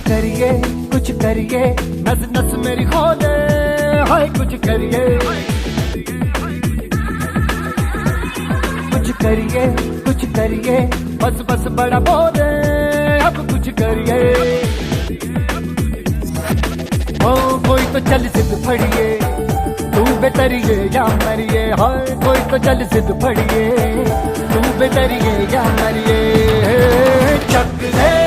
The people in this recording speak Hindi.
कुछ करिए नस नस मेरी खोले, हाय कुछ करिए कुछ करिए बस बस बड़ा बोले, अब कुछ करिए। ओ कोई तो चल सिद्ध फड़िए, तू बेतरिए या मरिए, हाय कोई तो चल सिद्ध फड़िए, तू बेतरिए या मरिए। चक दे